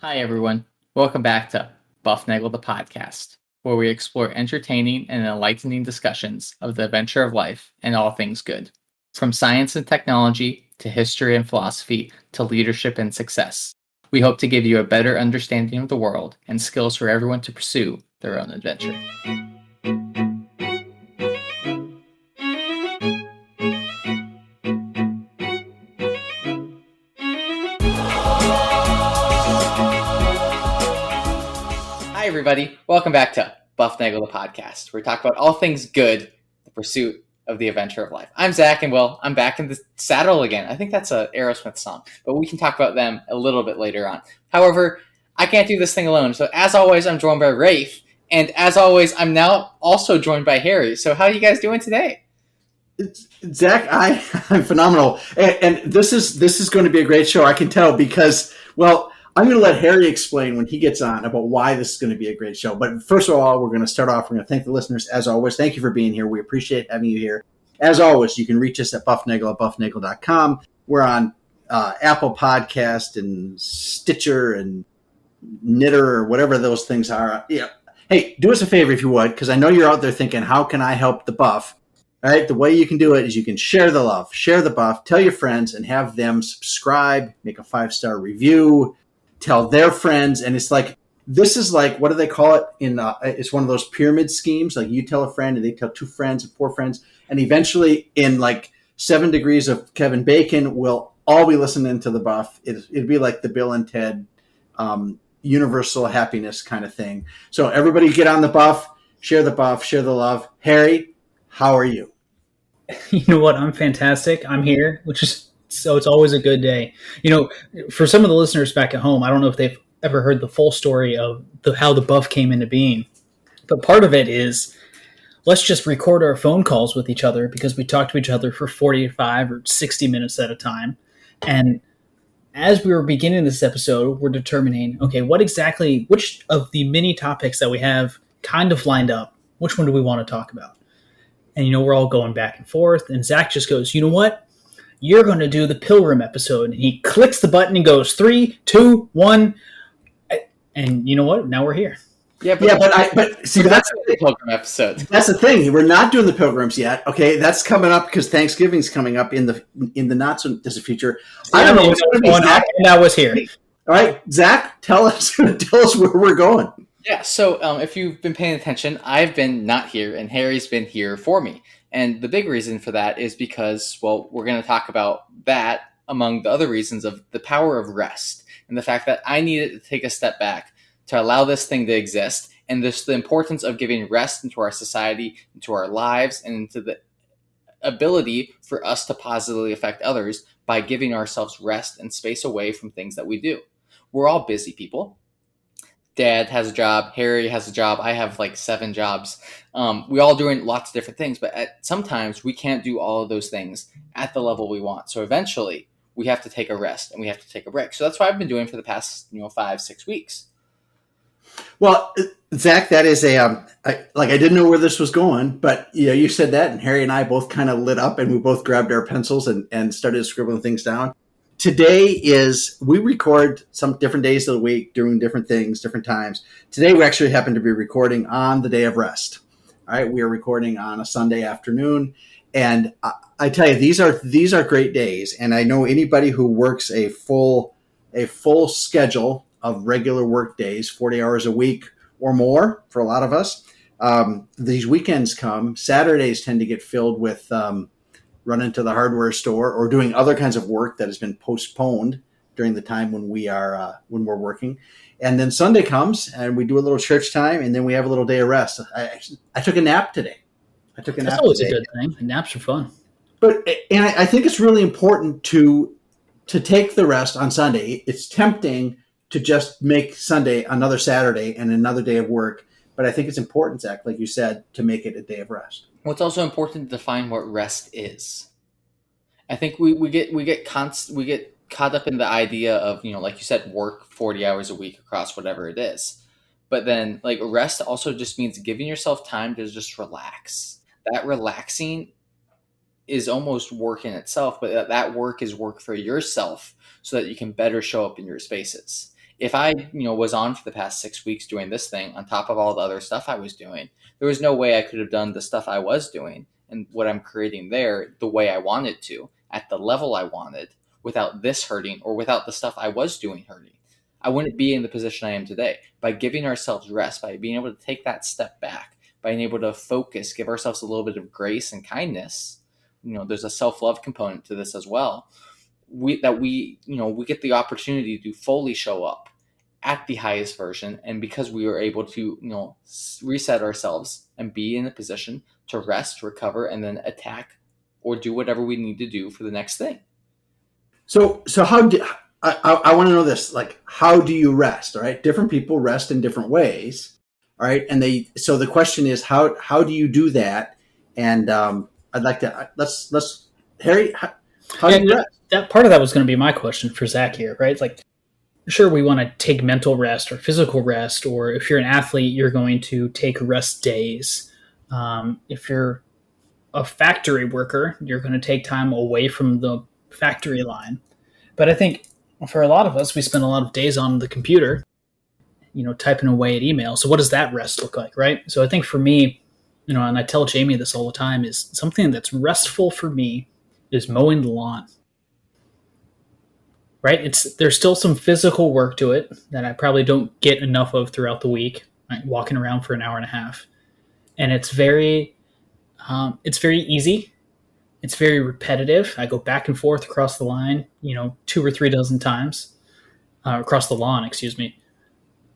Hi, everyone. Welcome back to Bufnagle the podcast, where we explore entertaining and enlightening discussions of the adventure of life and all things good. From science and technology to history and philosophy to leadership and success. We hope to give you a better understanding of the world and skills for everyone to pursue their own adventure. Hi, everybody. Welcome back to Bufnagle the podcast, where we talk about all things good, the pursuit of the adventure of life. I'm Zach, and I'm back in the saddle again. I think that's a Aerosmith song, but we can talk about them a little bit later on. However, I can't do this thing alone. So, as always, I'm joined by Rafe, and as always, I'm now also joined by Harry. So, how are you guys doing today? Zach, I'm phenomenal, and this is going to be a great show. I can tell because, well, I'm going to let Harry explain when he gets on about why this is going to be a great show. But first of all, we're going to start off. We're going to thank the listeners as always. Thank you for being here. We appreciate having you here. As always, you can reach us at bufnagle@bufnagle.com. We're on Apple Podcast and Stitcher and Knitter or whatever those things are. Yeah. Hey, do us a favor if you would, because I know you're out there thinking, how can I help the buff? All right, the way you can do it is you can share the love, share the buff, tell your friends, and have them subscribe, make a 5-star review, tell their friends, and it's like this is like what do they call it? It's one of those pyramid schemes. Like you tell a friend, and they tell 2 friends and 4 friends, and eventually, in like 7 degrees of Kevin Bacon, we'll all be listening to the buff. It'd be like the Bill and Ted universal happiness kind of thing. So everybody get on the buff, share the love. Harry, how are you? You know what? I'm fantastic. I'm here, which is so it's always a good day. For some of the listeners back at home, I don't know if they've ever heard the full story of how the buff came into being. But part of it is let's just record our phone calls with each other because we talk to each other for 45 or 60 minutes at a time. And as we were beginning this episode, we're determining, okay, which of the many topics that we have kind of lined up, which one do we want to talk about? And, we're all going back and forth. And Zach just goes, you know what? You're going to do the Pilgrim episode. And he clicks the button and goes, 3, 2, 1. And you know what? Now we're here. But see, that's the Pilgrim episode. That's the thing. We're not doing the Pilgrims yet. Okay, that's coming up because Thanksgiving's coming up in the not so distant future. I don't know what's going to be. Zach, and I was here. All right, Zach, tell us where we're going. Yeah, so if you've been paying attention, I've been not here, and Harry's been here for me. And the big reason for that is because, well, we're going to talk about that among the other reasons of the power of rest and the fact that I needed to take a step back to allow this thing to exist, and the importance of giving rest into our society, into our lives, and into the ability for us to positively affect others by giving ourselves rest and space away from things that we do. We're all busy people. Dad has a job, Harry has a job, I have like 7 jobs. We all doing lots of different things, but sometimes we can't do all of those things at the level we want. So eventually we have to take a rest and we have to take a break. So that's what I've been doing for the past 5-6 weeks. Well, Zach, that is I didn't know where this was going, but you said that, and Harry and I both kind of lit up, and we both grabbed our pencils and started scribbling things down. Today we record some different days of the week, doing different things, different times. Today we actually happen to be recording on the day of rest. All right, we are recording on a Sunday afternoon, and I tell you, these are great days. And I know anybody who works a full schedule of regular work days, 40 hours a week or more for a lot of us. These weekends come. Saturdays tend to get filled with running to the hardware store or doing other kinds of work that has been postponed during the time when we're working. And then Sunday comes and we do a little church time, and then we have a little day of rest. I took a nap today. That's always a good thing. Naps are fun. And I think it's really important to take the rest on Sunday. It's tempting to just make Sunday another Saturday and another day of work. But I think it's important, Zach, like you said, to make it a day of rest. Well, it's also important to define what rest is. I think we get caught up in the idea of, like you said, work 40 hours a week across whatever it is. But then like rest also just means giving yourself time to just relax. That relaxing is almost work in itself, but that work is work for yourself so that you can better show up in your spaces. If I, was on for the past 6 weeks doing this thing on top of all the other stuff I was doing, there was no way I could have done the stuff I was doing and what I'm creating there the way I wanted to, at the level I wanted, without this hurting or without the stuff I was doing hurting. I wouldn't be in the position I am today. By giving ourselves rest, by being able to take that step back, by being able to focus, give ourselves a little bit of grace and kindness. There's a self-love component to this as well. We get the opportunity to fully show up at the highest version, and because we were able to reset ourselves and be in a position to rest, recover, and then attack or do whatever we need to do for the next thing. So how do I want to know this? Like, how do you rest? All right, different people rest in different ways. All right, and so the question is, how do you do that? And I'd like to let's Harry, how do you rest? That part of that was going to be my question for Zach here, right? It's like, sure, we want to take mental rest or physical rest, or if you're an athlete, you're going to take rest days. If you're a factory worker, you're going to take time away from the factory line. But I think for a lot of us, we spend a lot of days on the computer, typing away at email. So what does that rest look like, right? So I think for me, and I tell Jamie this all the time, is something that's restful for me is mowing the lawn. Right? There's still some physical work to it that I probably don't get enough of throughout the week, right? Walking around for an hour and a half. And it's very easy. It's very repetitive. I go back and forth across the line, 2 or 3 dozen times, across the lawn, excuse me.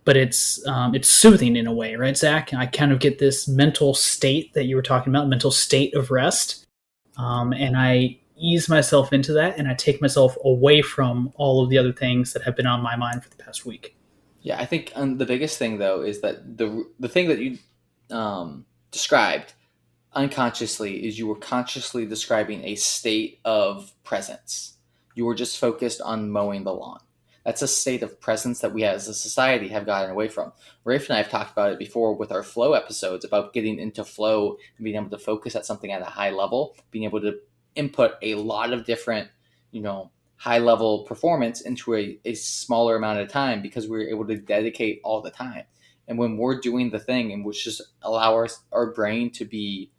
But it's soothing in a way, right, Zach? I kind of get this mental state that you were talking about, mental state of rest. And I ease myself into that, and I take myself away from all of the other things that have been on my mind for the past week. Yeah, I think the biggest thing, though, is that the thing that you described unconsciously is you were consciously describing a state of presence. You were just focused on mowing the lawn. That's a state of presence that we as a society have gotten away from. Rafe and I have talked about it before with our flow episodes about getting into flow and being able to focus at something at a high level, being able to input a lot of different, high level performance into a smaller amount of time because we're able to dedicate all the time. And when we're doing the thing and which just allow our brain to be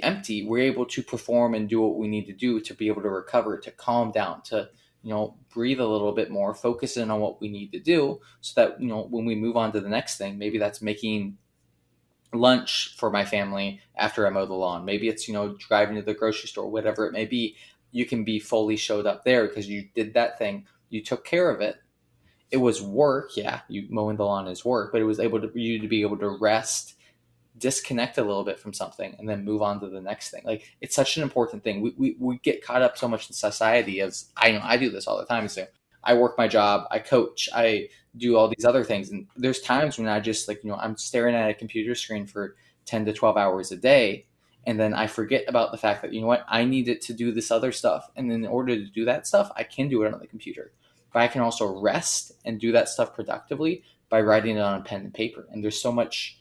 empty, we're able to perform and do what we need to do to be able to recover, to calm down, to breathe a little bit more, focus in on what we need to do so that, when we move on to the next thing, maybe that's making lunch for my family after I mow the lawn. Maybe it's, driving to the grocery store, whatever it may be. You can be fully showed up there because you did that thing. You took care of it. It was work. Yeah, you mowing the lawn is work, but it was able to you to be able to rest, disconnect a little bit from something, and then move on to the next thing. Like, it's such an important thing. We get caught up so much in society as I do this all the time. So I work my job, I coach, I do all these other things. And there's times when I just I'm staring at a computer screen for 10 to 12 hours a day. And then I forget about the fact that, I need it to do this other stuff. And then in order to do that stuff, I can do it on the computer. But I can also rest and do that stuff productively by writing it on a pen and paper. And there's so much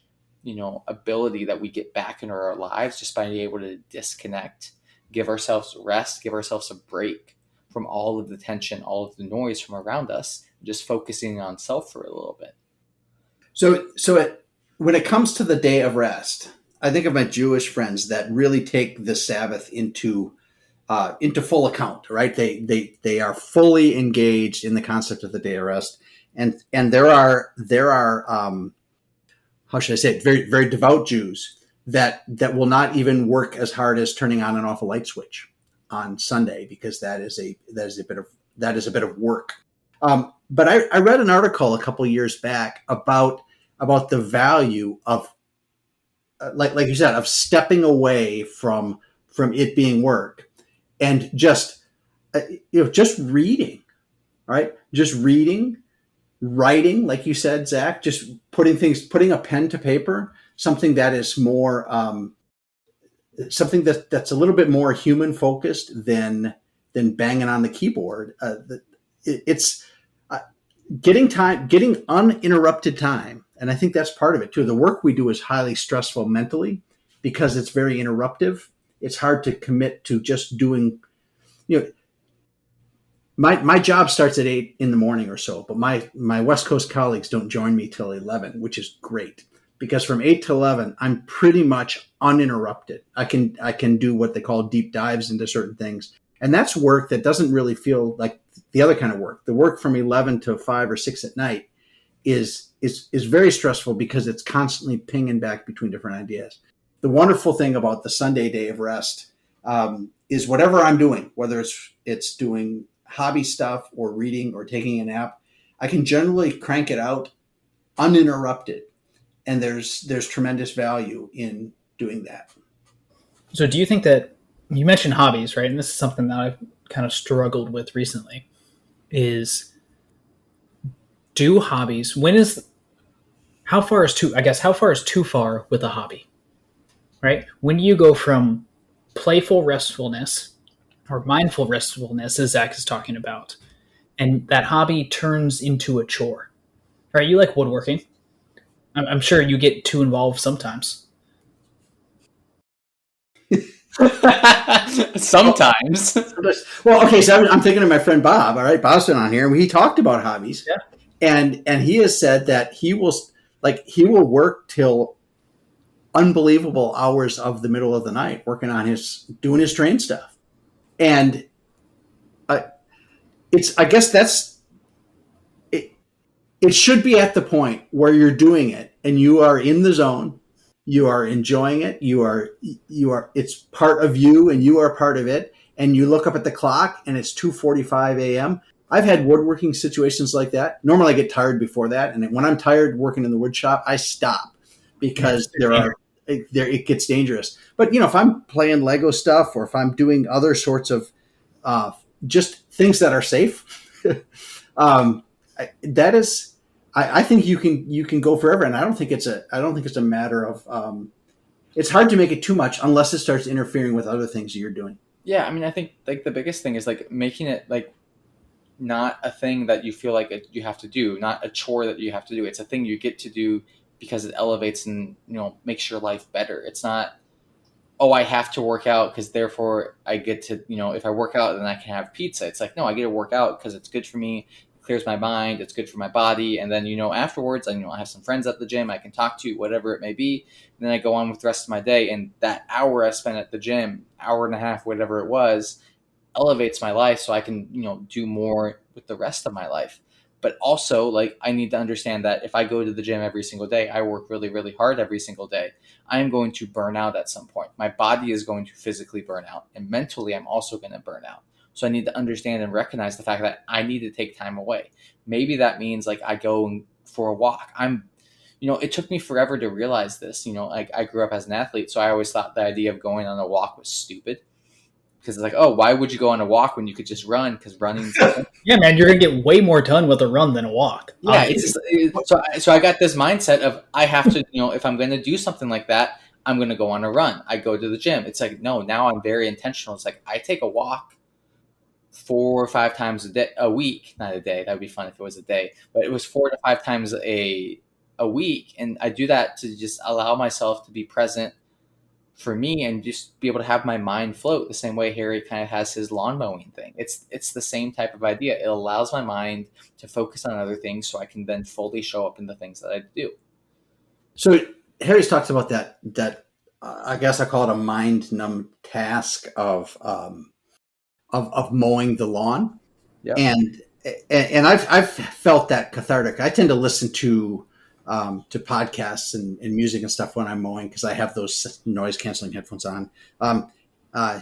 ability that we get back into our lives just by being able to disconnect, give ourselves rest, give ourselves a break from all of the tension, all of the noise from around us, just focusing on self for a little bit. When it comes to the day of rest, I think of my Jewish friends that really take the Sabbath into full account, right? They are fully engaged in the concept of the day of rest, and there are how should I say it, very, very devout Jews that will not even work as hard as turning on and off a light switch on Sunday because that is a bit of work. But I read an article a couple of years back about the value of like you said, of stepping away from it being work and just reading, right? Just reading, writing, like you said, Zach, just putting a pen to paper, something that is more, something that's a little bit more human focused than banging on the keyboard. It's getting uninterrupted time. And I think that's part of it too. The work we do is highly stressful mentally because it's very interruptive. It's hard to commit to just doing, you know, my job starts at 8 in the morning or so, but my West Coast colleagues don't join me till 11, which is great because from 8 to 11, I'm pretty much uninterrupted. I can do what they call deep dives into certain things. And that's work that doesn't really feel like the other kind of work. The work from 11 to 5 or 6 at night is very stressful because it's constantly pinging back between different ideas. The wonderful thing about the Sunday day of rest is whatever I'm doing, whether it's doing hobby stuff or reading or taking a nap, I can generally crank it out uninterrupted, and there's tremendous value in doing that. So, do you think that you mentioned hobbies, right? And this is something that I've kind of struggled with recently. Is do hobbies? When is how far is too? I guess how far is too far with a hobby, right? When do you go from playful restfulness or mindful restfulness, as Zach is talking about, and that hobby turns into a chore, right? You like woodworking. I'm sure you get too involved sometimes. Sometimes. Well, okay, so I'm thinking of my friend Bob. All right, Bob's been on here, and he talked about hobbies, Yeah. and he has said that he will work till unbelievable hours of the middle of the night working on his doing his train stuff, and I guess that's it. It should be at the point where you're doing it and you are in the zone, you are enjoying it, you are it's part of you and you are part of it, and you look up at the clock and it's 2:45 a.m. I've had woodworking situations like that. Normally I get tired before that, and when I'm tired working in the wood shop, I stop because it gets dangerous. But if I'm playing Lego stuff or if I'm doing other sorts of uh, just things that are safe, um, that is, I think you can go forever, and I don't think it's a matter of. It's hard to make it too much unless it starts interfering with other things that you're doing. Yeah, I mean, I think like the biggest thing is like making it like not a thing that you feel like you have to do, not a chore that you have to do. It's a thing you get to do because it elevates and makes your life better. It's not, oh, I have to work out because therefore I get to, if I work out, then I can have pizza. It's like, no, I get to work out because it's good for me. It clears my mind. It's good for my body. And then, afterwards, I have some friends at the gym I can talk to, whatever it may be. And then I go on with the rest of my day. And that hour I spent at the gym, hour and a half, whatever it was, elevates my life so I can, do more with the rest of my life. But also, like, I need to understand that if I go to the gym every single day, I work really, really hard every single day, I am going to burn out at some point. My body is going to physically burn out, and mentally, I'm also going to burn out. So I need to understand and recognize the fact that I need to take time away. Maybe that means like I go for a walk. It took me forever to realize this. Like I grew up as an athlete, so I always thought the idea of going on a walk was stupid because it's like, oh, why would you go on a walk when you could just run? Because running. Yeah, man, you're gonna get way more done with a run than a walk. Yeah, so I got this mindset of I have to, if I'm going to do something like that, I'm going to go on a run. I go to the gym. It's like, no, now I'm very intentional. It's like I take a walk 4 or 5 times a week, not a day. That would be fun if it was a day, but it was 4 to 5 times a week, and I do that to just allow myself to be present for me and just be able to have my mind float the same way Harry kind of has his lawn mowing thing. It's the same type of idea. It allows my mind to focus on other things so I can then fully show up in the things that I do. So Harry's talks about that. I guess I call it a mind numb task of mowing the lawn, Yeah. and I've felt that cathartic. I tend to listen to podcasts and music and stuff when I'm mowing because I have those noise canceling headphones on.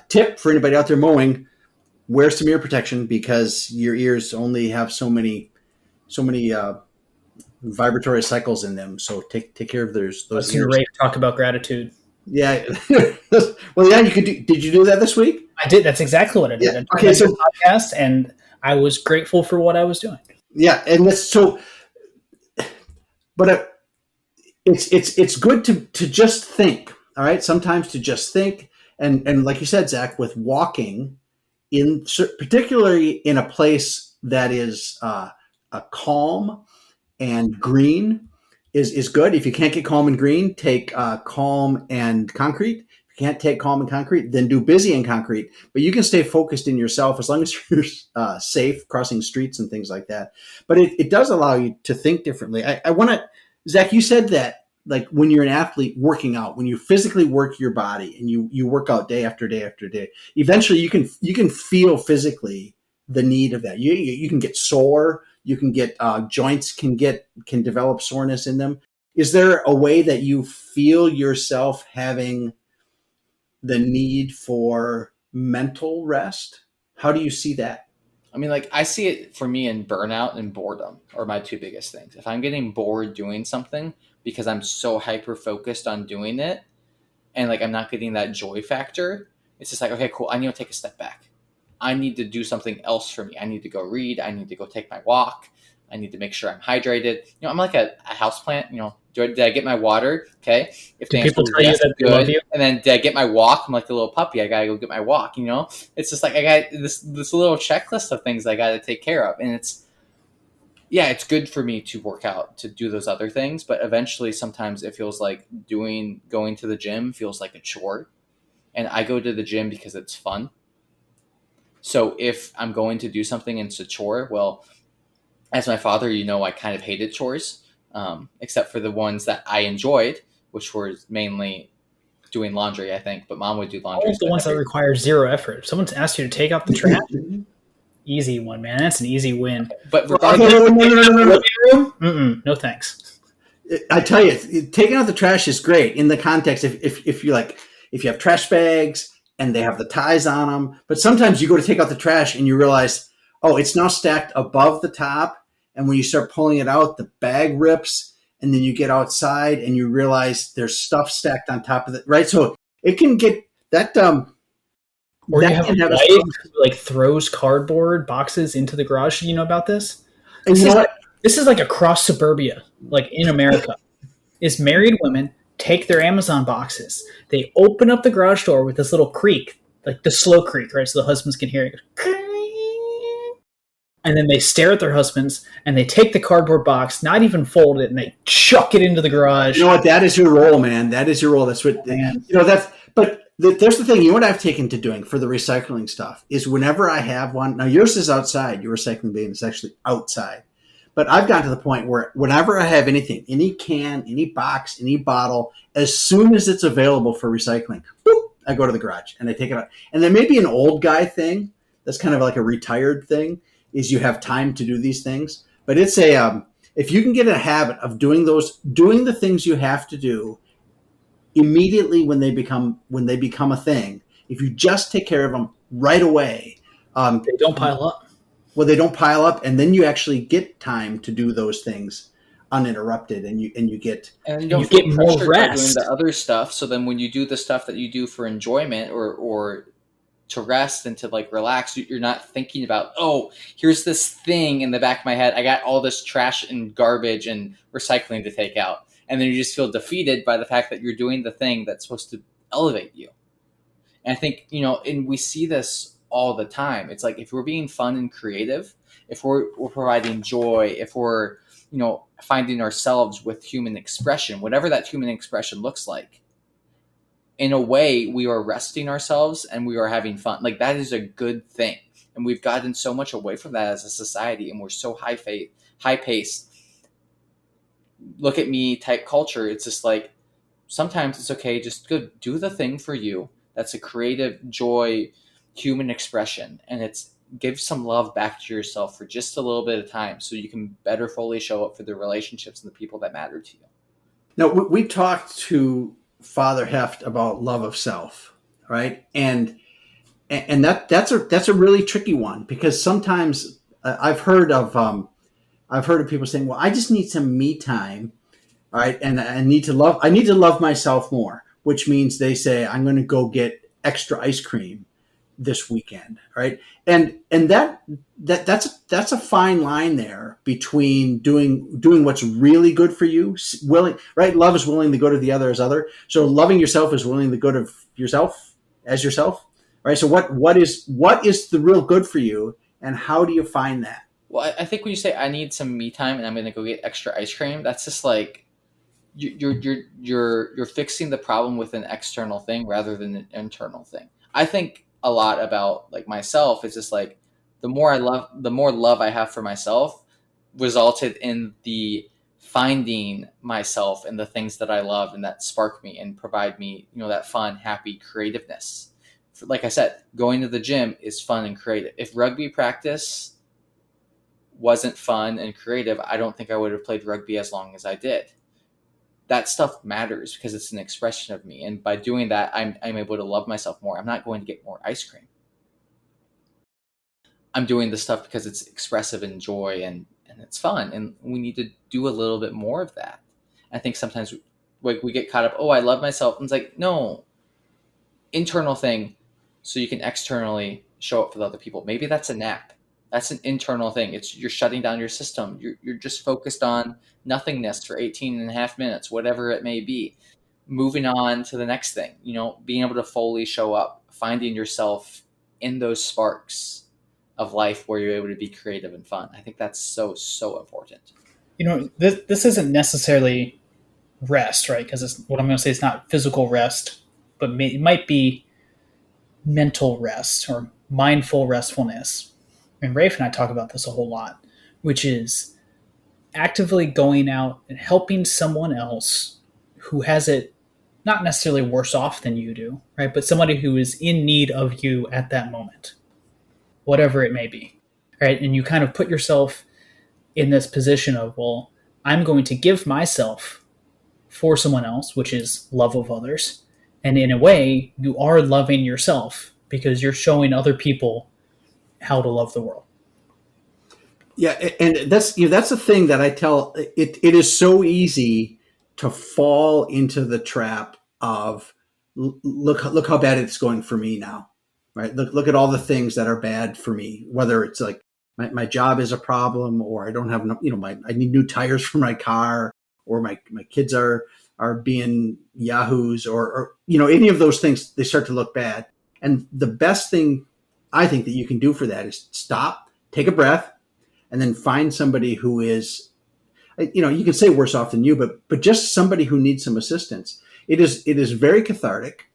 Tip for anybody out there mowing: wear some ear protection because your ears only have so many vibratory cycles in them. So take care of those Listen to ears. Rafe talk about gratitude. Yeah. Well, yeah. Did you do that this week? I did. That's exactly what I did. Yeah. I Okay. did So a podcast, and I was grateful for what I was doing. yeah, and that's so. But it's good to just think. All right. Sometimes to just think, and like you said, Zach, with walking particularly in a place that is a calm and green is good. If you can't get calm and green, take calm and concrete can't take calm in concrete, then do busy in concrete. But you can stay focused in yourself as long as you're safe crossing streets and things like that. But it does allow you to think differently. I want to, Zach, you said that like when you're an athlete working out, when you physically work your body and you work out day after day after day, eventually you can feel physically the need of that. You can get sore. You can get joints can develop soreness in them. Is there a way that you feel yourself having the need for mental rest? How do you see that? I mean, like I see it for me in burnout and boredom are my two biggest things. If I'm getting bored doing something because I'm so hyper focused on doing it and like I'm not getting that joy factor, it's just like, okay, cool. I need to take a step back. I need to do something else for me. I need to go read. I need to go take my walk. I need to make sure I'm hydrated. I'm like a house plant. Did I get my water? Okay. If Do the answer people is tell you yes, that they love good. you? And then did I get my walk? I'm like the little puppy. I gotta go get my walk. It's just like I got this little checklist of things I got to take care of, and it's good for me to work out to do those other things. But eventually, sometimes it feels like going to the gym feels like a chore, and I go to the gym because it's fun. So if I'm going to do something and it's a chore, well, as my father, I kind of hated chores, except for the ones that I enjoyed, which were mainly doing laundry, I think. But mom would do All laundry. of the ones that require zero effort. If someone's asked you to take out the trash, easy one, man. That's an easy win. But Okay, regardless, No. No thanks. I tell you, taking out the trash is great in the context if you like if you have trash bags and they have the ties on them. But sometimes you go to take out the trash and you realize, oh, it's now stacked above the top, and when you start pulling it out, the bag rips, and then you get outside and you realize there's stuff stacked on top of it. Right, so it can get that. Or that you have can a have wife who like throws cardboard boxes into the garage. Do you know about this? and you know what? This is like across suburbia, like in America. Is married women take their Amazon boxes, they open up the garage door with this little creak, like the slow creak, right? So the husbands can hear it. And then they stare at their husbands and they take the cardboard box, not even fold it, and they chuck it into the garage. You know what? That is your role, man. That is your role. That's what that's. But there's the thing. You know what I've taken to doing for the recycling stuff is whenever I have one. Now yours is outside. Your recycling bin is actually outside. But I've gotten to the point where whenever I have anything, any can, any box, any bottle, as soon as it's available for recycling, whoop, I go to the garage and I take it out. And then maybe an old guy thing. That's kind of like a retired thing. Is you have time to do these things. But it's if you can get a habit of doing the things you have to do immediately when they become a thing. If you just take care of them right away, they don't pile up. Well, they don't pile up, and then you actually get time to do those things uninterrupted, and you get and you get more rest doing the other stuff. So then, when you do the stuff that you do for enjoyment or to rest and to like relax, you're not thinking about, oh, here's this thing in the back of my head. I got all this trash and garbage and recycling to take out. And then you just feel defeated by the fact that you're doing the thing that's supposed to elevate you. And I think, and we see this all the time. It's like if we're being fun and creative, if we're providing joy, if we're, finding ourselves with human expression, whatever that human expression looks like, in a way, we are resting ourselves and we are having fun. Like that is a good thing. And we've gotten so much away from that as a society, and we're so high paced. Look at me type culture. It's just like sometimes it's okay, just go do the thing for you. That's a creative joy, human expression, and it's give some love back to yourself for just a little bit of time, so you can better fully show up for the relationships and the people that matter to you. Now we talked to Father Heft about love of self, right? And that's a really tricky one, because sometimes I've heard of people saying, well, I just need some me time, all right, and I need to love myself more, which means they say I'm going to go get extra ice cream this weekend, right? And that's a fine line there between doing what's really good for you, willing, right? Love is willing to go to the other as other. So loving yourself is willing to go to yourself as yourself, right? So what is the real good for you, and how do you find that? Well, I think when you say I need some me time and I'm going to go get extra ice cream, that's just like you're fixing the problem with an external thing rather than an internal thing. I think a lot about like myself. It's just like the more love I have for myself resulted in the finding myself and the things that I love and that spark me and provide me, that fun, happy creativeness. Like I said, going to the gym is fun and creative. If rugby practice wasn't fun and creative, I don't think I would have played rugby as long as I did. That stuff matters because it's an expression of me. And by doing that, I'm able to love myself more. I'm not going to get more ice cream. I'm doing this stuff because it's expressive and joy and it's fun. And we need to do a little bit more of that. I think sometimes we get caught up, oh, I love myself. And it's like, no, internal thing so you can externally show up for the other people. Maybe that's a nap. That's an internal thing. It's you're shutting down your system. You're just focused on nothingness for 18 and a half minutes, whatever it may be. Moving on to the next thing, being able to fully show up, finding yourself in those sparks of life where you're able to be creative and fun. I think that's so, so important. This isn't necessarily rest, right? Because what I'm going to say is not physical rest, but it might be mental rest or mindful restfulness. And Rafe and I talk about this a whole lot, which is actively going out and helping someone else who has it not necessarily worse off than you do, right? But somebody who is in need of you at that moment, whatever it may be, right? And you kind of put yourself in this position of, well, I'm going to give myself for someone else, which is love of others. And in a way, you are loving yourself because you're showing other people how to love the world. Yeah, and that's the thing that I tell it. It is so easy to fall into the trap of look how bad it's going for me now, right? Look at all the things that are bad for me. Whether it's like my job is a problem, or I don't have enough, I need new tires for my car, or my kids are being yahoos, or any of those things. They start to look bad, and the best thing I think that you can do for that is stop, take a breath, and then find somebody who is, you can say worse off than you, but just somebody who needs some assistance. It is very cathartic,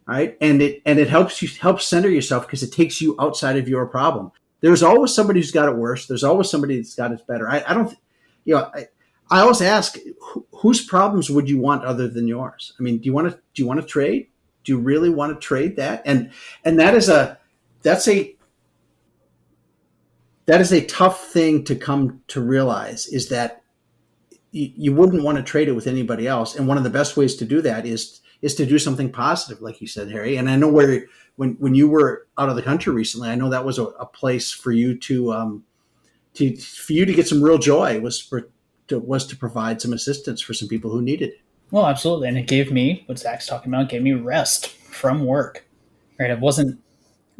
right? And it helps center yourself because it takes you outside of your problem. There's always somebody who's got it worse. There's always somebody that's got it better. I don't, I always ask, whose problems would you want other than yours? I mean, do you want to trade? Do you really want to trade that? And that's a tough thing to come to realize, is that you wouldn't want to trade it with anybody else. And one of the best ways to do that is to do something positive, like you said, Harry. And I know when you were out of the country recently, I know that was a place for you to get some real joy, was to provide some assistance for some people who needed it. Well, absolutely. And it gave me, what Zach's talking about, gave me rest from work, right? It wasn't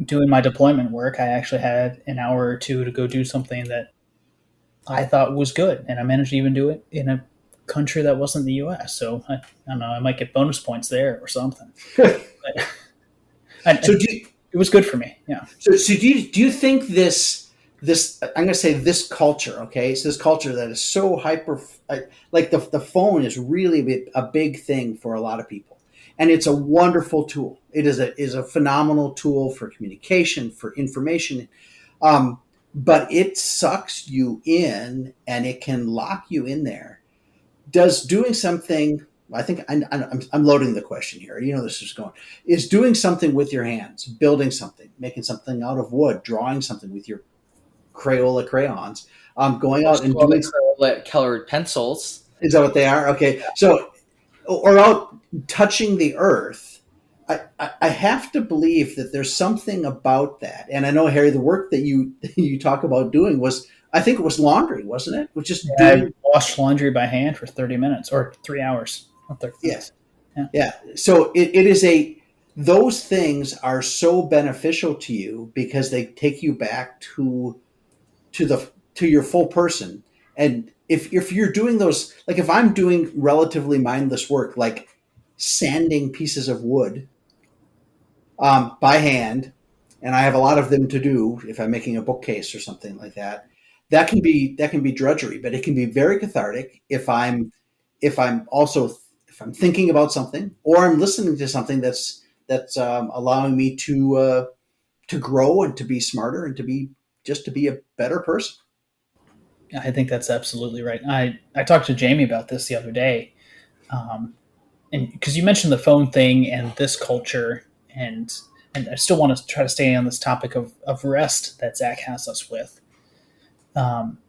doing my deployment work. I actually had an hour or two to go do something that I thought was good, and I managed to even do it in a country that wasn't the U.S. So I don't know, I might get bonus points there or something. But, it was good for me. Yeah. So do you think this I'm going to say this culture, okay? It's this culture that is so hyper, like the phone is really a big thing for a lot of people, and it's a wonderful tool. It is a phenomenal tool for communication, for information. But it sucks you in, and it can lock you in there. Does doing something, I think I'm loading the question here, this is going, is doing something with your hands, building something, making something out of wood, drawing something with your Crayola crayons, going out and doing colored pencils. Is that what they are? Okay. So, or out touching the earth. I have to believe that there's something about that. And I know, Harry, the work that you talk about doing was, I think it was laundry, wasn't it? Which just I washed laundry by hand for 30 minutes or 3 hours. Yes. Yeah. So it is those things are so beneficial to you because they take you back to your full person. And if you're doing those, like if I'm doing relatively mindless work, like sanding pieces of wood, by hand, and I have a lot of them to do if I'm making a bookcase or something like that. That can be drudgery, but it can be very cathartic if I'm if I'm thinking about something, or I'm listening to something that's allowing me to grow and to be smarter and to be a better person. I think that's absolutely right. I talked to Jamie about this the other day, um, and because you mentioned the phone thing and this culture, and I still want to try to stay on this topic of rest that Zach has us with. Um,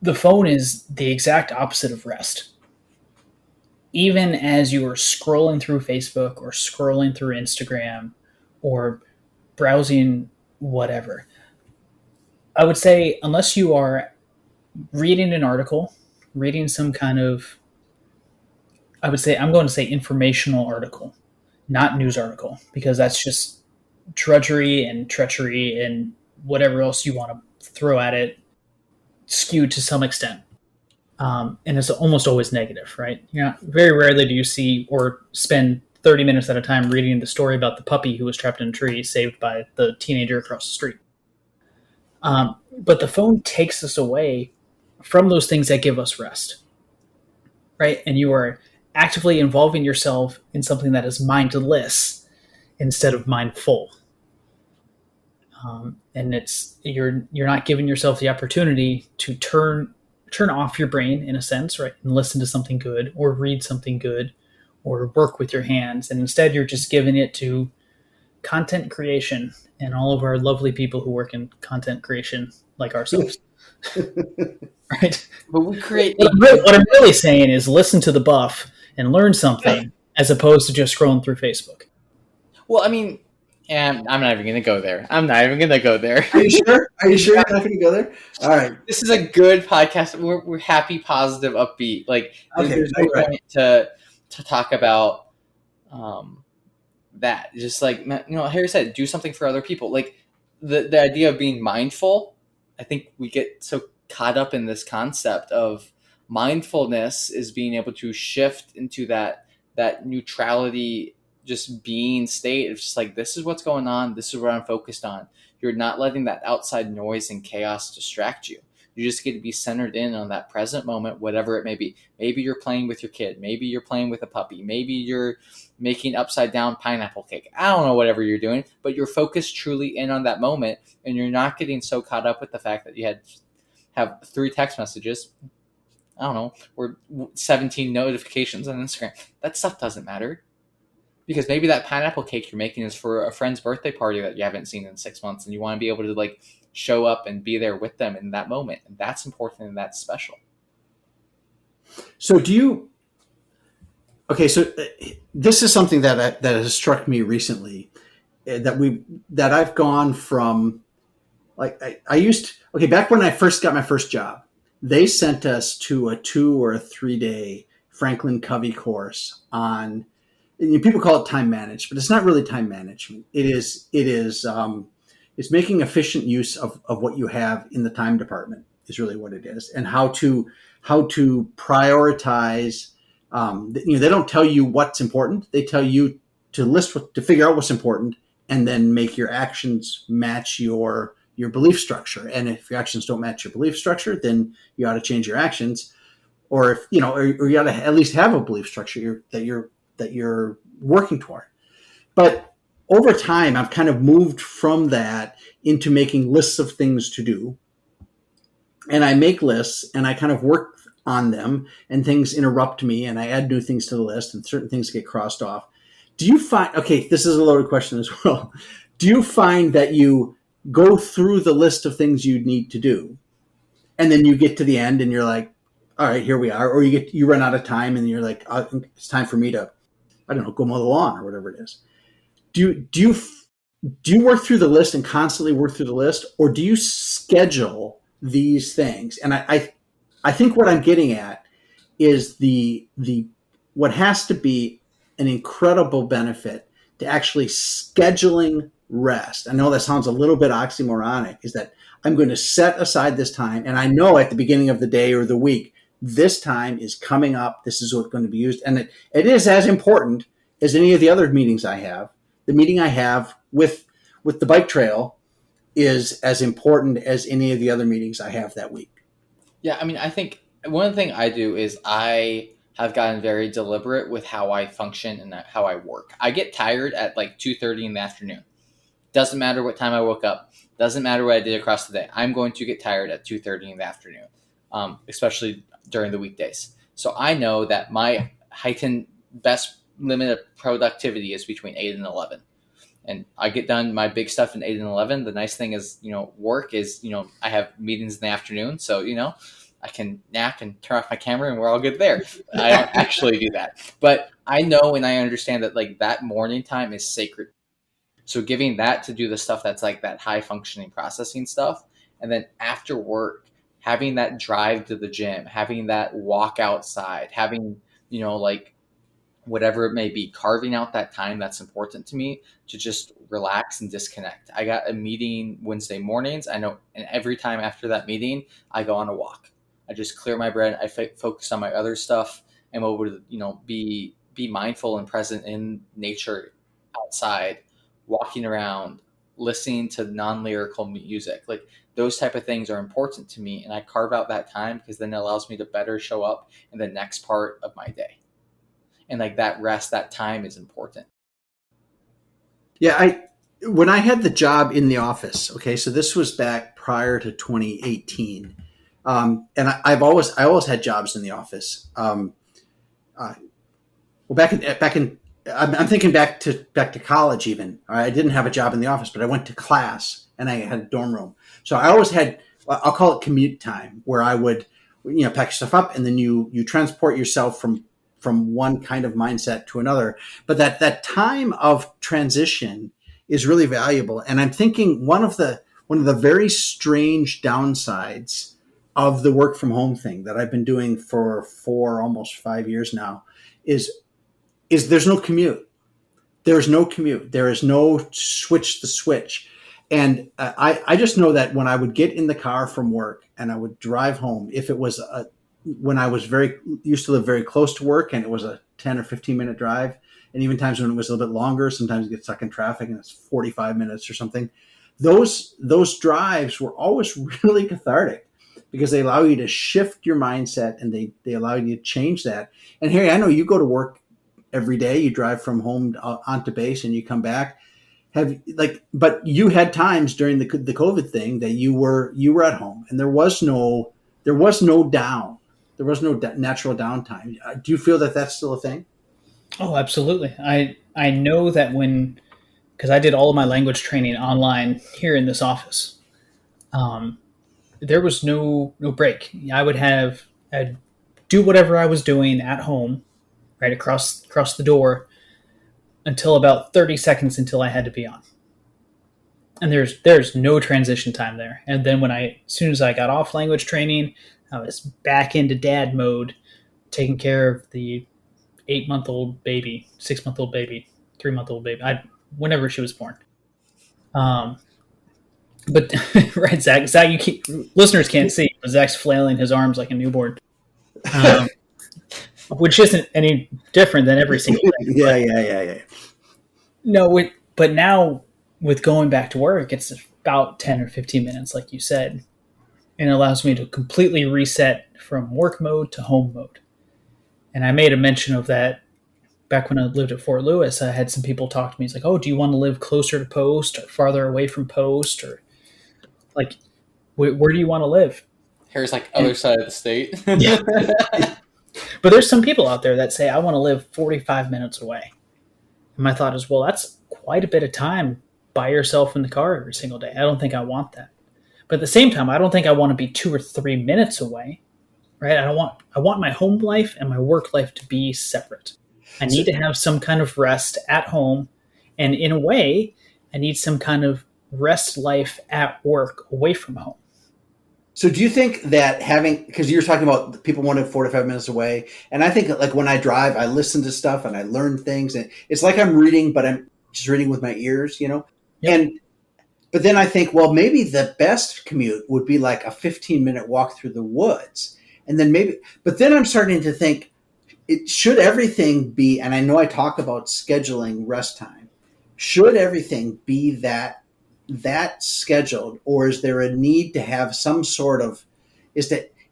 the phone is the exact opposite of rest. Even as you are scrolling through Facebook or scrolling through Instagram or browsing whatever, I would say unless you are reading an article, reading some kind of, I'm going to say informational article, not news article, because that's just drudgery and treachery and whatever else you want to throw at it, skewed to some extent. And it's almost always negative, right? Yeah. Very rarely do you see or spend 30 minutes at a time reading the story about the puppy who was trapped in a tree saved by the teenager across the street. But the phone takes us away from those things that give us rest, right? And you are actively involving yourself in something that is mindless instead of mindful. And it's you're not giving yourself the opportunity to turn off your brain in a sense, right, and listen to something good or read something good or work with your hands, and instead you're just giving it to content creation and all of our lovely people who work in content creation like ourselves. Right. But we create What I'm really saying is listen to the buff and learn something as opposed to just scrolling through Facebook. well, I mean, and I'm not even going to go there. I'm not even going to go there. Are you sure? Are you sure you're not going to go there? All right. This is a good podcast. We're happy, positive, upbeat. Like there's no right. point to talk about that. Just like Harry said, do something for other people. Like the idea of being mindful. I think we get so caught up in this concept of mindfulness is being able to shift into that neutrality, just being state of just like, this is what's going on, this is what I'm focused on. You're not letting that outside noise and chaos distract you. You just get to be centered in on that present moment, whatever it may be. Maybe you're playing with your kid, maybe you're playing with a puppy, maybe you're making upside down pineapple cake. I don't know, whatever you're doing, but you're focused truly in on that moment, and you're not getting so caught up with the fact that you have 3 text messages, I don't know, or 17 notifications on Instagram. That stuff doesn't matter. Because maybe that pineapple cake you're making is for a friend's birthday party that you haven't seen in 6 months, and you want to be able to like show up and be there with them in that moment. And that's important and that's special. So so this is something that has struck me recently, that I've gone from, like, I used to, back when I first got my first job, they sent us to a 2 or a 3 day Franklin Covey course on, people call it time management, but it's not really time management. It's making efficient use of what you have in the time department is really what it is, and how to prioritize. They don't tell you what's important. They tell you to figure out what's important, and then make your actions match your belief structure. And if your actions don't match your belief structure, then you ought to change your actions, or if or you ought to at least have a belief structure that you're working toward. But over time, I've kind of moved from that into making lists of things to do. And I make lists and I kind of work on them, and things interrupt me and I add new things to the list and certain things get crossed off. Do you find, this is a loaded question as well. Do you find that you go through the list of things you need to do, and then you get to the end and you're like, all right, here we are, or you run out of time and you're like, it's time for me to, I don't know, go mow the lawn or whatever it is. Do you work through the list and constantly work through the list, or do you schedule these things? And I think what I'm getting at is the what has to be an incredible benefit to actually scheduling rest. I know that sounds a little bit oxymoronic, is that I'm going to set aside this time, and I know at the beginning of the day or the week, this time is coming up, this is what's going to be used, and it is as important as any of the other meetings I have. The meeting I have with the bike trail is as important as any of the other meetings I have that week. Yeah, I mean, I think one of the things I do is I have gotten very deliberate with how I function and how I work. I get tired at like 2:30 in the afternoon. Doesn't matter what time I woke up. Doesn't matter what I did across the day. I'm going to get tired at 2:30 in the afternoon, especially during the weekdays. So I know that my heightened best limit of productivity is between 8 and 11. And I get done my big stuff in 8 and 11. The nice thing is, work is, I have meetings in the afternoon. So, I can nap and turn off my camera and we're all good there. I don't actually do that. But I know and I understand that like that morning time is sacred. So giving that to do the stuff that's like that high functioning processing stuff. And then after work, having that drive to the gym, having that walk outside, having, like whatever it may be, carving out that time that's important to me to just relax and disconnect. I got a meeting Wednesday mornings. I know, and every time after that meeting, I go on a walk. I just clear my brain. I focus on my other stuff. I'm able to, be mindful and present in nature, outside, walking around, listening to non-lyrical music. Like those type of things are important to me, and I carve out that time because then it allows me to better show up in the next part of my day. And like that rest, that time is important. Yeah, when I had the job in the office, okay, so this was back prior to 2018, and I always had jobs in the office. Well, I'm thinking back to college even. I didn't have a job in the office, but I went to class and I had a dorm room. So I always had, I'll call it commute time, where I would, pack your stuff up and then you transport yourself from one kind of mindset to another. But that time of transition is really valuable. And I'm thinking one of the very strange downsides of the work from home thing that I've been doing for almost 5 years now is there's no commute. There's no commute. There is no switch the switch. And I just know that when I would get in the car from work and I would drive home, if it was when I was used to live very close to work and it was a 10 or 15 minute drive, and even times when it was a little bit longer, sometimes you get stuck in traffic and it's 45 minutes or something. Those drives were always really cathartic because they allow you to shift your mindset and they allow you to change that. And Harry, I know you go to work every day. You drive from home onto base and you come back. But you had times during the COVID thing that you were at home and there was no natural downtime. Do you feel that that's still a thing? Oh, absolutely. I know that because I did all of my language training online here in this office, there was no break. I'd do whatever I was doing at home, right across the door, until about 30 seconds until I had to be on. And there's no transition time there. And then as soon as I got off language training, I was back into dad mode, taking care of the 8-month-old baby, 6-month-old baby, 3-month-old baby, whenever she was born. But right, Zach, listeners can't see, but Zach's flailing his arms like a newborn, which isn't any different than every single day. Yeah. No, but now with going back to work, it's about 10 or 15 minutes, like you said, and it allows me to completely reset from work mode to home mode. And I made a mention of that back when I lived at Fort Lewis. I had some people talk to me. It's like, oh, do you want to live closer to post or farther away from post, or like, where do you want to live? Here's like other side of the state. Yeah. But there's some people out there that say, I want to live 45 minutes away. And my thought is, well, that's quite a bit of time by yourself in the car every single day. I don't think I want that. But at the same time, I don't think I want to be 2 or 3 minutes away, right? I want my home life and my work life to be separate. I need to have some kind of rest at home. And in a way, I need some kind of rest life at work away from home. So do you think that because you're talking about people wanting 4 to 5 minutes away, and I think like when I drive, I listen to stuff and I learn things, and it's like I'm reading, but I'm just reading with my ears, Yep. But then I think, well, maybe the best commute would be like a 15-minute walk through the woods. And then but then I'm starting to think, should everything be, and I know I talk about scheduling rest time, should everything be that scheduled, or is there a need to have some sort of,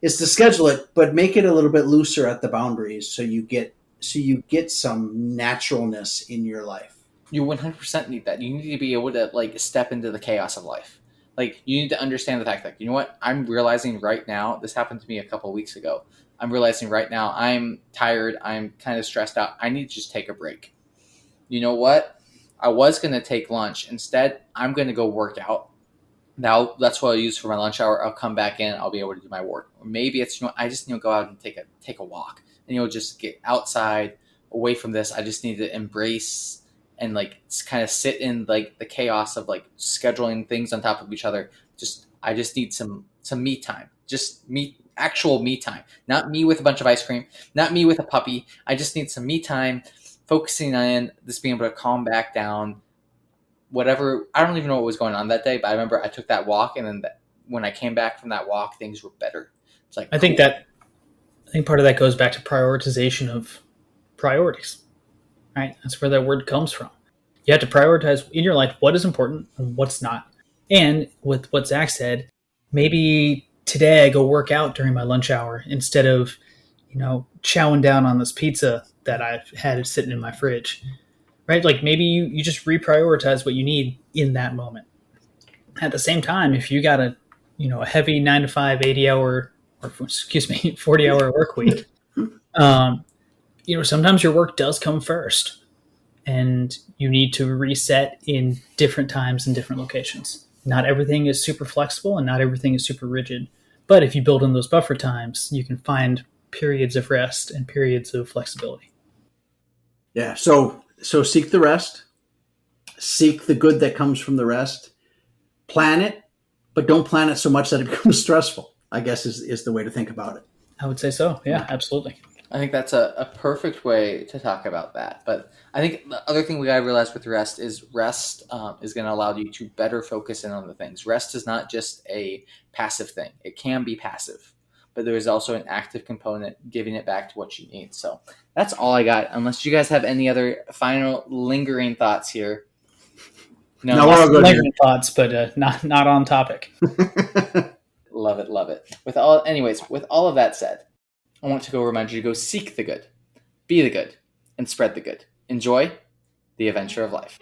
is to schedule it, but make it a little bit looser at the boundaries so you get some naturalness in your life. You 100% need that. You need to be able to like step into the chaos of life. Like you need to understand the fact that, you know what, I'm realizing right now, this happened to me a couple of weeks ago. I'm realizing right now I'm tired, I'm kind of stressed out. I need to just take a break. You know what? I was going to take lunch. Instead, I'm going to go work out. Now that's what I'll use for my lunch hour. I'll come back in. I'll be able to do my work. Or maybe it's, you know, I just need to go out and take a walk, and just get outside, away from this. I just need to embrace and like kind of sit in like the chaos of like scheduling things on top of each other. I just need some me time. Just actual me time. Not me with a bunch of ice cream. Not me with a puppy. I just need some me time, focusing on just being able to calm back down. Whatever, I don't even know what was going on that day, but I remember I took that walk, and then when I came back from that walk, things were better. It's like, I cool. think part of that goes back to prioritization of priorities, right? That's where that word comes from. You have to prioritize in your life what is important and what's not. And with what Zach said, maybe today I go work out during my lunch hour instead of, chowing down on this pizza that I've had sitting in my fridge, right? Like maybe you just reprioritize what you need in that moment. At the same time, if you got a heavy 9 to 5, 80-hour, or excuse me, 40-hour work week, sometimes your work does come first, and you need to reset in different times and different locations. Not everything is super flexible and not everything is super rigid. But if you build in those buffer times, you can find periods of rest and periods of flexibility. Yeah. So seek the rest, seek the good that comes from the rest, plan it, but don't plan it so much that it becomes stressful, I guess is the way to think about it. I would say so. Yeah, absolutely. I think that's a perfect way to talk about that. But I think the other thing we gotta realize with rest is is going to allow you to better focus in on the things. Rest is not just a passive thing. It can be passive, but there is also an active component, giving it back to what you need. So that's all I got. Unless you guys have any other final lingering thoughts here. No, we're all good here. Thoughts, but not on topic. Love it, love it. With all of that said, I want to go remind you to go seek the good, be the good, and spread the good. Enjoy the adventure of life.